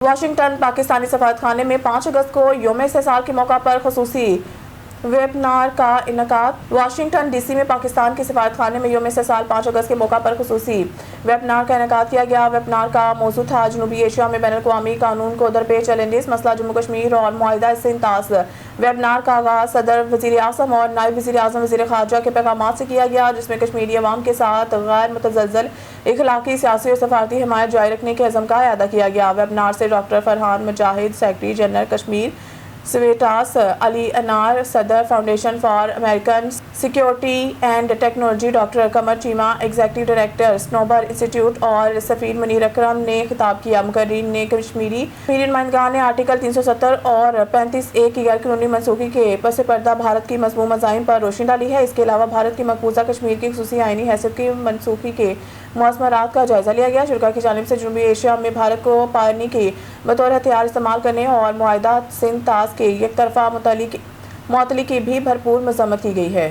Washington Pakistani سفارتخانے میں 5 اگست کو یوم استحصال کے موقع پر خصوصی ویبنار کا انعقاد۔ واشنگٹن ڈی سی میں پاکستان کے سفارتخانے میں یوم استحصال 5 اگست کے موقع پر خصوصی ویبنار کا انعقاد کیا گیا۔ ویبنار کا موضوع تھا جنوبی ایشیا میں بین الاقوامی قانون کو درپیش چیلنجز، مسئلہ جموں کشمیر اور معاہدہ سندھ طاس۔ ویبنار کا آغاز صدر، وزیر اعظم اور نائب وزیر اعظم وزیر خارجہ کے پیغامات سے کیا گیا، جس میں کشمیری عوام کے ساتھ غیر متزلزل اخلاقی، سیاسی اور سفارتی حمایت جاری رکھنے کے عزم کا اعادہ کیا گیا۔ ویبنار سے doctor Farhan Mujahid, secretary general Kashmir Civitas, Ali Anar, صدر foundation for American security and technology doctor Qamar Cheema, executive director Sanobar institute اور سفیر منیر اکرم نے خطاب کیا۔ مقررین نے کشمیری نمائندگان نے آرٹیکل 370 اور 35(a) کی غیر قانونی منسوخی کے پس پردہ بھارت کی مذموم عزائم پر روشنی ڈالی ہے۔ اس کے علاوہ بھارت کی مقبوضہ کشمیر کی خصوصی آئینی حیثیت کی منسوخی کے مضمرات کا جائزہ لیا گیا۔ شرکاء کی جانب سے جنوبی ایشیا میں بھارت کو پانی کے بطور ہتھیار استعمال کرنے اور معاہدہ سندھ طاس کے یک طرفہ معطلی کی بھی بھرپور مذمت کی گئی ہے۔